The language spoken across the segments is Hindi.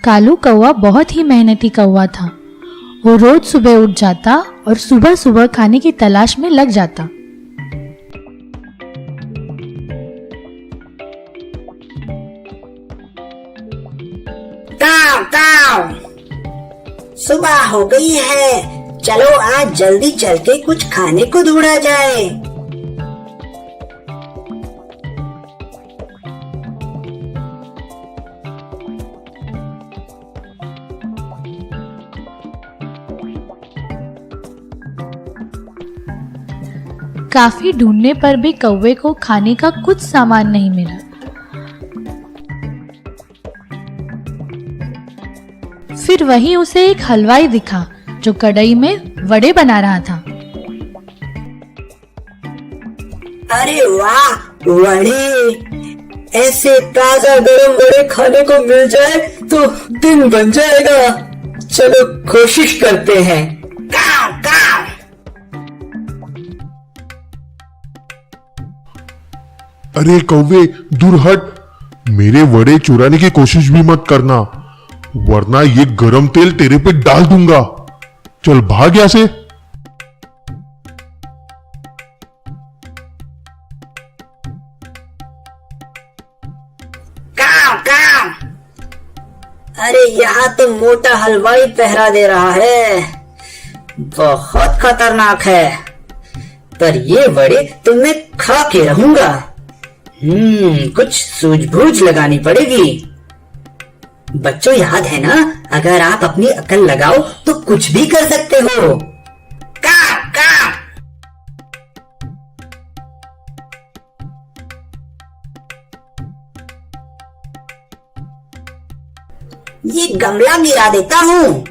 कालू कौवा बहुत ही मेहनती कौवा था। वो रोज सुबह उठ जाता और सुबह सुबह खाने की तलाश में लग जाता। काव काव, सुबह हो गई है, चलो आज जल्दी चल के कुछ खाने को ढूंढा जाए। काफी ढूंढने पर भी कौवे को खाने का कुछ सामान नहीं मिला। फिर वहीं उसे एक हलवाई दिखा जो कढ़ाई में वड़े बना रहा था। अरे वाह, वड़े! ऐसे ताजा गरम वड़े खाने को मिल जाए तो दिन बन जाएगा। चलो कोशिश करते हैं। काव काव। अरे कौवे, दूर हट, मेरे वड़े चुराने की कोशिश भी मत करना, वरना ये गरम तेल तेरे पे डाल दूंगा। चल भाग यहां से। काव काव। अरे यहाँ तो मोटा हलवाई पहरा दे रहा है, बहुत खतरनाक है। पर ये वड़े तो मैं खा के रहूंगा। कुछ सूझबूझ लगानी पड़ेगी। बच्चों, याद है ना, अगर आप अपनी अकल लगाओ तो कुछ भी कर सकते हो। काव काव। ये गमला गिरा देता हूँ,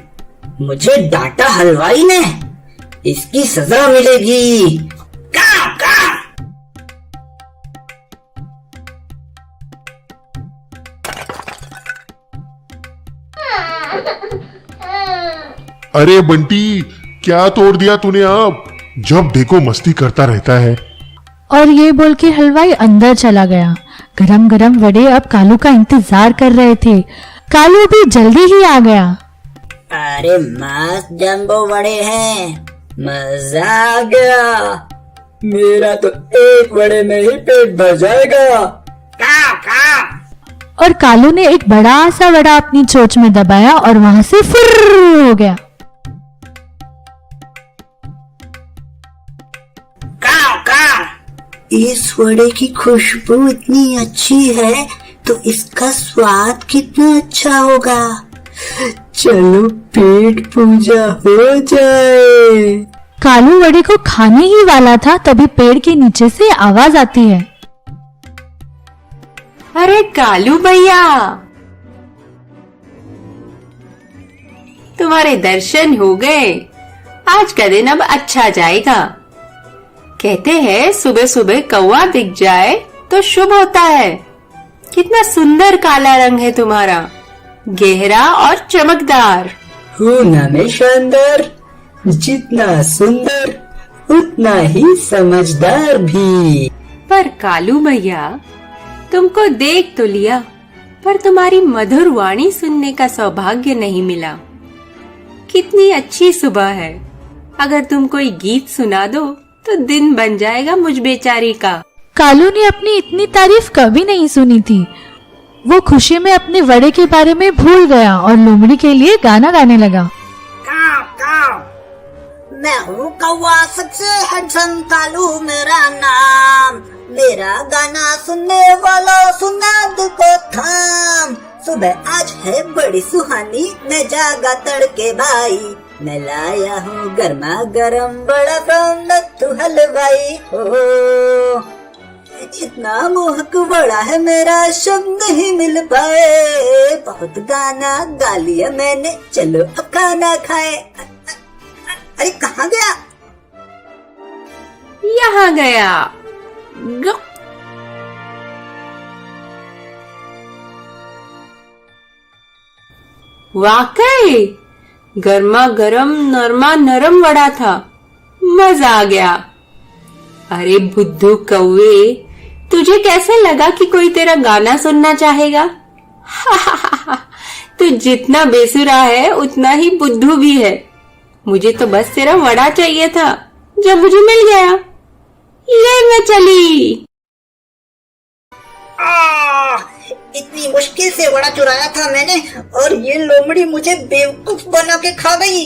मुझे डांटा हलवाई ने, इसकी सजा मिलेगी। काव काव। अरे बंटी, क्या तोड़ दिया तूने अब? जब देखो मस्ती करता रहता है। और ये बोल के हलवाई अंदर चला गया। गरम गरम वड़े अब कालू का इंतजार कर रहे थे। कालू भी जल्दी ही आ गया। अरे मस्त जंबो वड़े हैं, मजा आ गया। मेरा तो एक वड़े में ही पेट भर जाएगा। काव काव। और कालू ने एक बड़ा सा वड़ा अपनी चोंच में दबाया और वहां से फुर्र हो गया। काव काव। इस वड़े की खुशबू इतनी अच्छी है तो इसका स्वाद कितना अच्छा होगा। चलो पेट पूजा हो जाए। कालू वड़े को खाने ही वाला था, तभी पेड़ के नीचे से आवाज आती है। अरे कालू भैया, तुम्हारे दर्शन हो गए। आज का दिन अब अच्छा जाएगा। कहते हैं सुबह सुबह कौवा दिख जाए तो शुभ होता है। कितना सुंदर काला रंग है तुम्हारा, गहरा और चमकदार। हूँ ना मैं शानदार, जितना सुंदर उतना ही समझदार भी। पर कालू भैया, तुमको देख तो लिया, पर तुम्हारी मधुर वाणी सुनने का सौभाग्य नहीं मिला। कितनी अच्छी सुबह है, अगर तुम कोई गीत सुना दो तो दिन बन जाएगा मुझ बेचारी का। कालू ने अपनी इतनी तारीफ कभी नहीं सुनी थी। वो खुशी में अपने वड़े के बारे में भूल गया और लोमड़ी के लिए गाना गाने लगा। काव काव। मैं हूँ कौवा, सबसे हैंडसम कालू मेरा नाम। मेरा गाना सुनने वाला सुना दो को थाम। सुबह आज है बड़ी सुहानी, मैं जागा तड़के भाई। मैं लाया हूँ गर्मा गर्म बड़ा नत्थु हलवाई हो। इतना मोहक बड़ा है मेरा, शब्द ही मिल पाए। बहुत गाना गा लिया मैंने, चलो अब खाना खाए। अरे कहाँ गया? यहाँ गया। वाकई गर्मा गर्म नरमा नरम वड़ा था, मजा आ गया। अरे बुद्धू कौवे, तुझे कैसे लगा कि कोई तेरा गाना सुनना चाहेगा? तू जितना बेसुरा है उतना ही बुद्धू भी है। मुझे तो बस तेरा वड़ा चाहिए था, जब मुझे मिल गया ले मैं चली। इतनी मुश्किल से वड़ा चुराया था मैंने और ये लोमड़ी मुझे बेवकूफ बना के खा गई।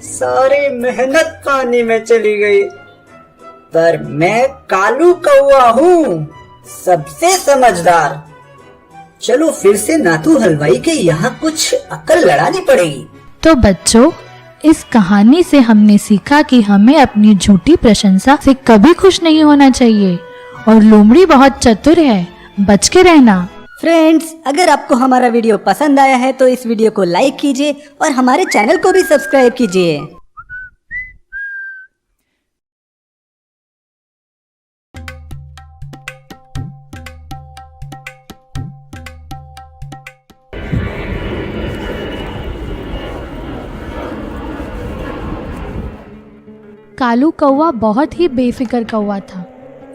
सारी मेहनत पानी में चली गई। पर मैं कालू कौवा हूँ, सबसे समझदार। चलो फिर से नाथू हलवाई के यहाँ कुछ अक्ल लड़ानी पड़ेगी। तो बच्चों, इस कहानी से हमने सीखा कि हमें अपनी झूठी प्रशंसा से कभी खुश नहीं होना चाहिए और लोमड़ी बहुत चतुर है, बच के रहना। फ्रेंड्स, अगर आपको हमारा वीडियो पसंद आया है तो इस वीडियो को लाइक कीजिए और हमारे चैनल को भी सब्सक्राइब कीजिए। कालू कौवा बहुत ही बेफिक्र कौवा था।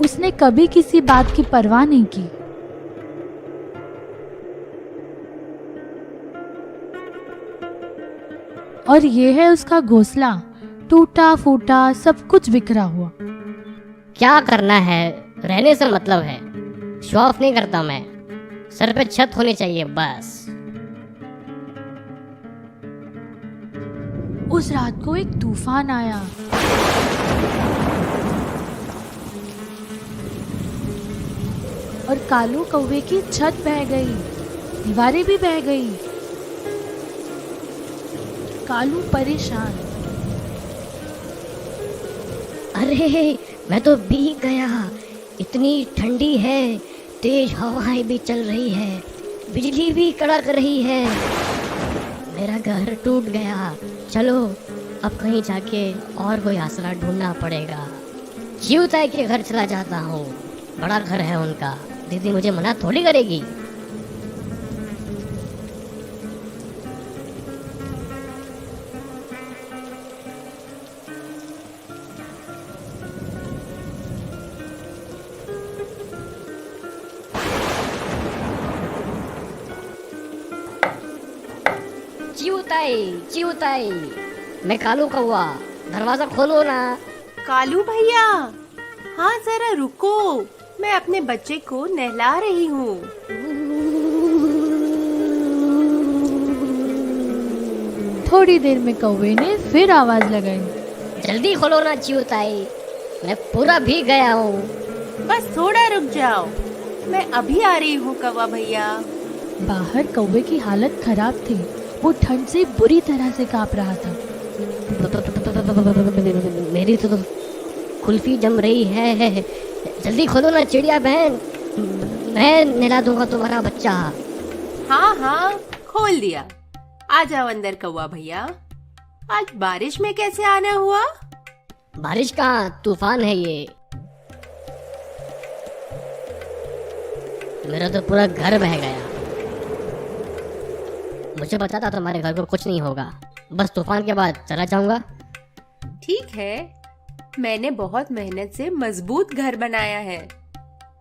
उसने कभी किसी बात की परवाह नहीं की। और ये है उसका घोंसला, टूटा फूटा, सब कुछ बिखरा हुआ। क्या करना है, रहने से मतलब है। शो ऑफ नहीं करता मैं, सर पे छत होनी चाहिए बस। उस रात को एक तूफान आया। और कालू कौवे की छत बह गई, दीवारें भी बह गई। कालू परेशान। अरे मैं तो भीग गया, इतनी ठंडी है, तेज हवाएं भी चल रही है, बिजली भी कड़क रही है, मेरा घर टूट गया। चलो अब कहीं जाके और कोई आसरा ढूंढना पड़ेगा। चिउताई के घर चला जाता हूँ, बड़ा घर है उनका, दीदी मुझे मना थोड़ी करेगी। चिउताई, चिउताई, मैं कालू कौवा, दरवाजा खोलो ना। कालू भैया, हाँ जरा रुको, मैं अपने बच्चे को नहला रही हूँ। थोड़ी देर में कौवे ने फिर आवाज लगाई। जल्दी खोलो ना चिउताई, मैं पूरा भीग गया हूँ। बस थोड़ा रुक जाओ, मैं अभी आ रही हूँ कौवा भैया। बाहर कौवे की हालत खराब थी, वो ठंड से बुरी तरह से कांप रहा था। मेरी तो कुल्फी जम रही है, जल्दी खोलो ना चिड़िया बहन, मैं नहला दूंगा तुम्हारा बच्चा। हाँ हाँ, खोल दिया। आ जाओ अंदर कौवा भैया। आज बारिश में कैसे आना हुआ? बारिश का तूफान है ये, मेरा तो पूरा घर बह गया। मुझे पता था तुम्हारे घर को कुछ नहीं होगा, बस तूफान के बाद चला जाऊंगा। ठीक है, मैंने बहुत मेहनत से मजबूत घर बनाया है।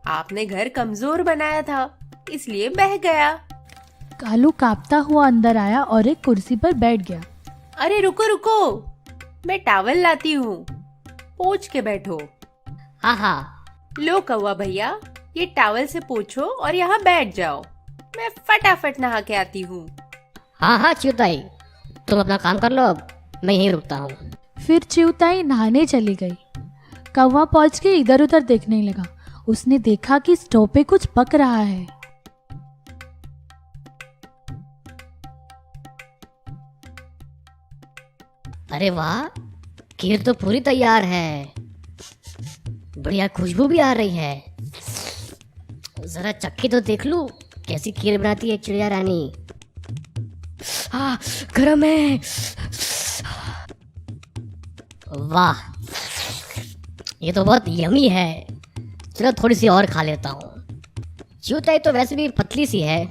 आपने घर कमजोर बनाया था, इसलिए बह गया। कालू कांपता हुआ अंदर आया और एक कुर्सी पर बैठ गया। अरे रुको रुको, मैं टॉवल लाती हूँ, पोंछ के बैठो। हाँ हाँ, लो कौवा भैया, ये टॉवल से पोंछो और यहाँ बैठ जाओ, मैं फटाफट नहा के आती हूँ। हाँ हाँ चिउताई, तुम अपना काम कर लो, अब मैं यहीं रुकता हूँ। फिर चिउताई नहाने चली गई। कौवा पहुंच के इधर उधर देखने लगा। उसने देखा कि स्टोव पे कुछ पक रहा है। अरे वाह, खीर तो पूरी तैयार है, बढ़िया खुशबू भी आ रही है। जरा चक्की तो देख लूं, कैसी खीर बनाती है चिड़िया रानी। हाँ, गरम है। वाह, ये तो बहुत यमी है। चलो थोड़ी सी और खा लेता हूँ। चिउताई तो वैसे भी पतली सी है।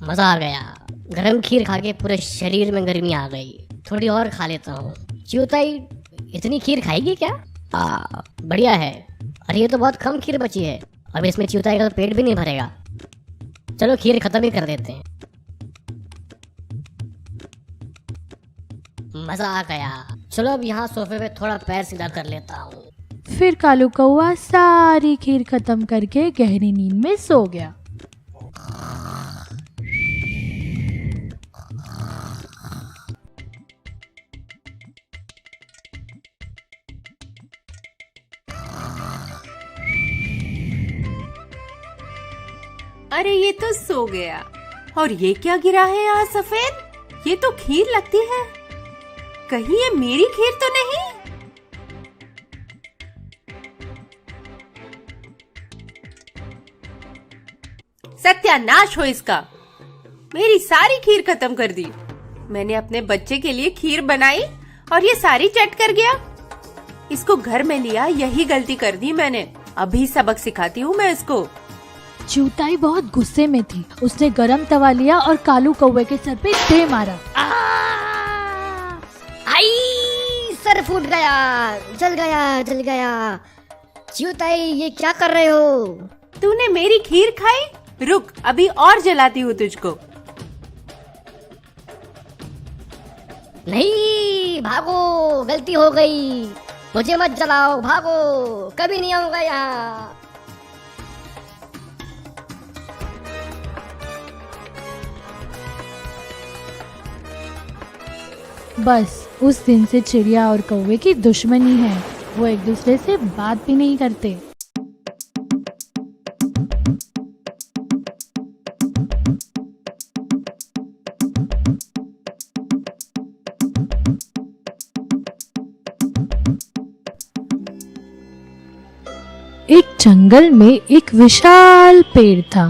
मजा आ गया, गरम खीर खा के पूरे शरीर में गर्मी आ गई। थोड़ी और खा लेता हूँ। चिउताई इतनी खीर खाएगी क्या? बढ़िया है। अरे ये तो बहुत कम खीर बची है, अब इसमें चिउताई का तो पेट भी नहीं भरेगा। चलो खीर खत्म ही कर देते हैं। मजा आ गया। चलो अब यहाँ सोफे पे थोड़ा पैर सीधा कर लेता हूँ। फिर कालू कौवा सारी खीर खत्म करके गहरी नींद में सो गया। अरे ये तो सो गया। और ये क्या गिरा है यहाँ सफेद? ये तो खीर लगती है। कहीं ये मेरी खीर तो नहीं? सत्यानाश हो इसका। मेरी सारी खीर खत्म कर दी। मैंने अपने बच्चे के लिए खीर बनाई और ये सारी चट कर गया। इसको घर में लिया, यही गलती कर दी मैंने। अभी सबक सिखाती हूँ मैं इसको। चूताई बहुत गुस्से में थी। उसने गरम तवा लिया और कालू कौवे के सर पे दे मारा। आई, सर फूट गया, जल गया, जल गया। चूताई ये क्या कर रहे हो? तूने मेरी खीर खाई? रुक, अभी और जलाती हूँ तुझको। नहीं, भागो, गलती हो गई। मुझे मत जलाओ, भागो, कभी नहीं आऊंगा यहाँ। बस उस दिन से चिड़िया और कौवे की दुश्मनी है। वो एक दूसरे से बात भी नहीं करते। एक जंगल में एक विशाल पेड़ था।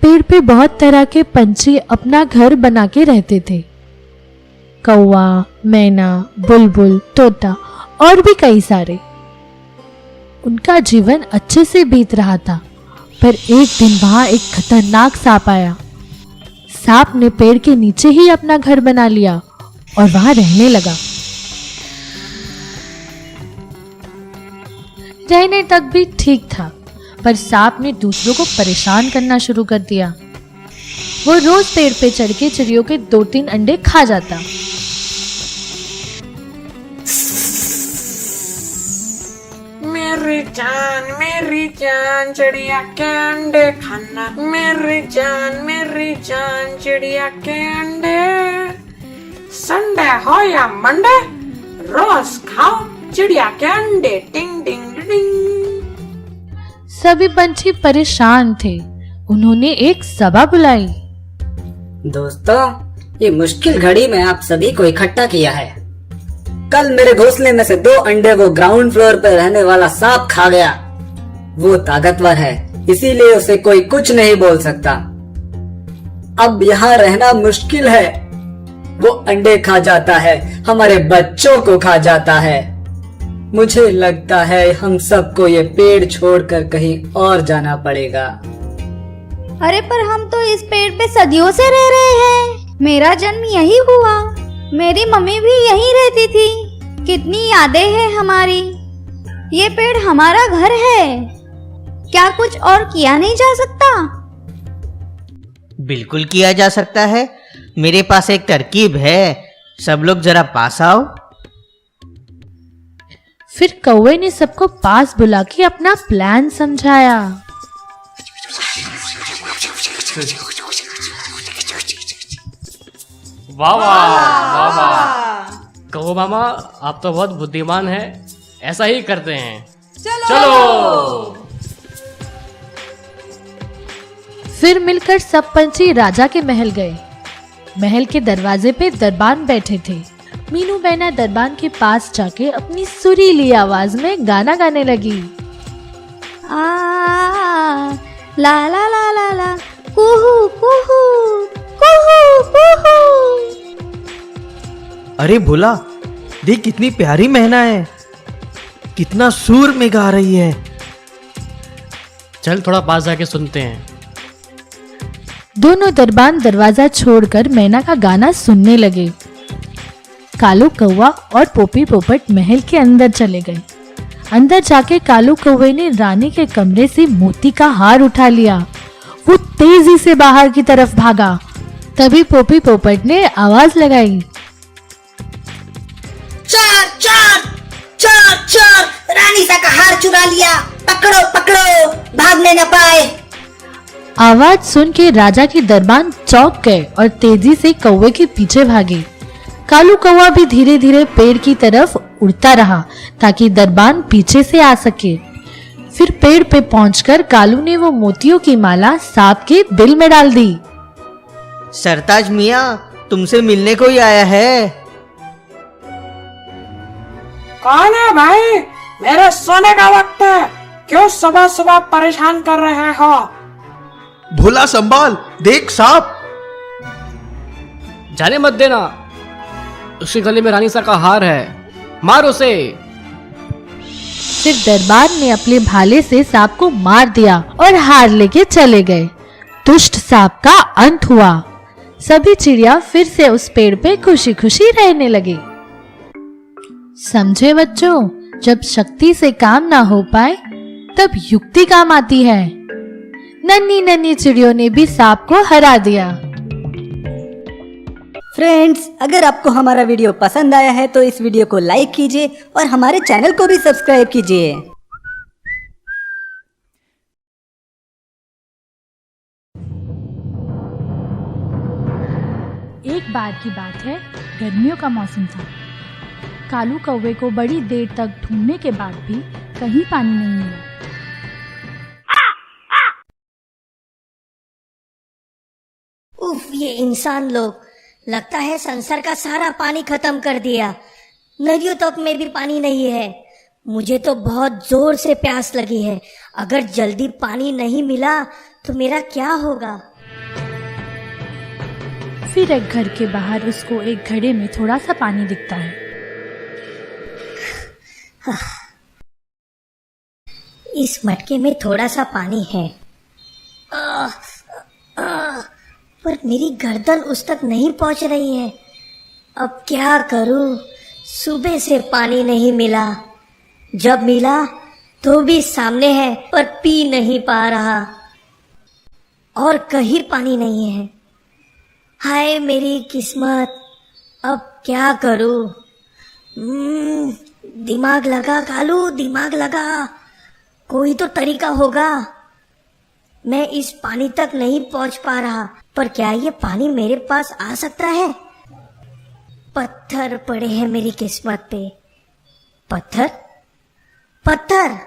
पेड़ पे बहुत तरह के पंछी अपना घर बना के रहते थे। कौवा, मैना, बुलबुल, तोता और भी कई सारे। उनका जीवन अच्छे से बीत रहा था, पर एक दिन वहां एक खतरनाक सांप आया। सांप ने पेड़ के नीचे ही अपना घर बना लिया और वहां रहने लगा। रहने तक भी ठीक था, पर सांप ने दूसरों को परेशान करना शुरू कर दिया। वो रोज पेड़ पे चढ़ के चिड़ियों के 2-3 अंडे खा जाता। मेरी जान चिड़िया के अंडे खाना। मेरी जान चिड़िया के अंडे। संडे हो या मंडे, रोज खाओ चिड़िया के अंडे। टिंग टिंग टिंग। सभी पंछी परेशान थे। उन्होंने एक सभा बुलाई। दोस्तों, ये मुश्किल घड़ी में आप सभी को इकट्ठा किया है। कल मेरे घोंसले में से 2 अंडे वो ग्राउंड फ्लोर पर रहने वाला सांप खा गया। वो ताकतवर है, इसीलिए उसे कोई कुछ नहीं बोल सकता। अब यहाँ रहना मुश्किल है। वो अंडे खा जाता है, हमारे बच्चों को खा जाता है। मुझे लगता है हम सबको ये पेड़ छोड़कर कहीं और जाना पड़ेगा। अरे पर हम तो इस पेड़ पे सदियों से रह रहे हैं। मेरा जन्म यही हुआ। मेरी मम्मी भी यहीं रहती थी। कितनी यादें हैं हमारी। ये पेड़ हमारा घर है। क्या कुछ और किया नहीं जा सकता? बिल्कुल किया जा सकता है। मेरे पास एक तरकीब है। सब लोग जरा पास आओ। फिर कौवे ने सबको पास बुला के अपना प्लान समझाया। वाह वाह वाह। कहो मामा, आप तो बहुत बुद्धिमान हैं। ऐसा ही करते हैं। चलो। फिर मिलकर सब पंछी राजा के महल गए। महल के दरवाजे पे दरबान बैठे थे। मीनू मैना दरबान के पास जाके अपनी सुरीली आवाज में गाना गाने लगी। आ ला ला ला ला ला, कुहू कुहू कुहू कुहू। अरे भोला, देख कितनी प्यारी मैना है। कितना सुर में गा रही है। चल थोड़ा पास जाके सुनते हैं। दोनों दरबान दरवाजा छोड़कर मैना का गाना सुनने लगे। कालू कौवा और पोपी पोपट महल के अंदर चले गए। अंदर जाके कालू कौवे ने रानी के कमरे से मोती का हार उठा लिया। वो तेजी से बाहर की तरफ भागा। तभी पोपी पोपट ने आवाज लगाई, चोर चोर चोर चोर, रानी सा का हार चुरा लिया, पकड़ो पकड़ो, भागने न पाए। आवाज सुन के राजा की दरबान चौंक गए और तेजी से कौवे के पीछे भागे। कालू कौवा भी धीरे धीरे पेड़ की तरफ उड़ता रहा ताकि दरबान पीछे से आ सके। फिर पेड़ पे पहुंचकर कालू ने वो मोतियों की माला सांप के बिल में डाल दी। सरताज मियाँ, तुमसे मिलने कोई आया है। कौन है भाई? मेरे सोने का वक्त है, क्यों सुबह सुबह परेशान कर रहे हो? भोला संभाल, देख सांप। जाने मत देना, उसके गले में रानी सा का हार है, मार उसे। फिर दरबार ने अपने भाले से सांप को मार दिया और हार लेके चले गए। दुष्ट सांप का अंत हुआ। सभी चिड़िया फिर से उस पेड़ पे खुशी खुशी रहने लगे। समझे बच्चों, जब शक्ति से काम ना हो पाए तब युक्ति काम आती है। नन्ही नन्ही चिड़ियों ने भी सांप को हरा दिया। फ्रेंड्स, अगर आपको हमारा वीडियो पसंद आया है तो इस वीडियो को लाइक कीजिए और हमारे चैनल को भी सब्सक्राइब कीजिए। एक बार की बात है, गर्मियों का मौसम था। कालू कौवे को बड़ी देर तक ढूंढने के बाद भी कहीं पानी नहीं मिला। उफ, ये इंसान लोग, लगता है संसार का सारा पानी खत्म कर दिया। नदियों तक में भी पानी नहीं है। मुझे तो बहुत जोर से प्यास लगी है। अगर जल्दी पानी नहीं मिला तो मेरा क्या होगा? फिर एक घर के बाहर उसको एक घड़े में थोड़ा सा पानी दिखता है। इस मटके में थोड़ा सा पानी है, पर मेरी गर्दन उस तक नहीं पहुंच रही है। अब क्या करूं? सुबह से पानी नहीं मिला, जब मिला तो भी सामने है पर पी नहीं पा रहा, और कहीं पानी नहीं है। हाय मेरी किस्मत, अब क्या करूं? दिमाग लगा कालू, दिमाग लगा, कोई तो तरीका होगा। मैं इस पानी तक नहीं पहुंच पा रहा, पर क्या ये पानी मेरे पास आ सकता है? पत्थर पड़े हैं मेरी किस्मत पे। पत्थर पत्थर,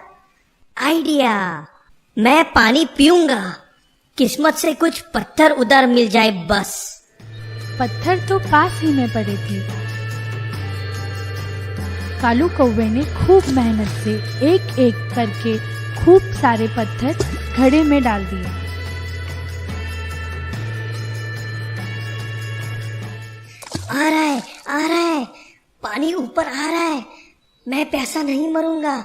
आइडिया, मैं पानी पीऊंगा, किस्मत से कुछ पत्थर उधर मिल जाए बस। पत्थर तो पास ही में पड़े थे। कालू कौवे ने खूब मेहनत से एक एक करके खूब सारे पत्थर घड़े में डाल दिए। आ रहा है, पानी ऊपर आ रहा है। मैं प्यासा नहीं मरूंगा,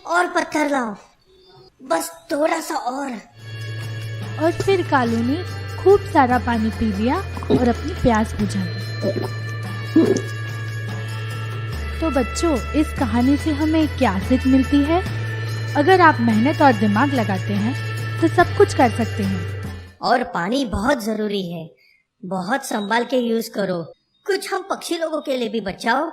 और पत्थर लाओ, बस थोड़ा सा और फिर कालू ने खूब सारा पानी पी लिया और अपनी प्यास बुझा ली। तो बच्चों, इस कहानी से हमें क्या सीख मिलती है? अगर आप मेहनत और दिमाग लगाते हैं तो सब कुछ कर सकते हैं। और पानी बहुत जरूरी है, बहुत संभाल के यूज करो। कुछ हम पक्षी लोगों के लिए भी बचाओ।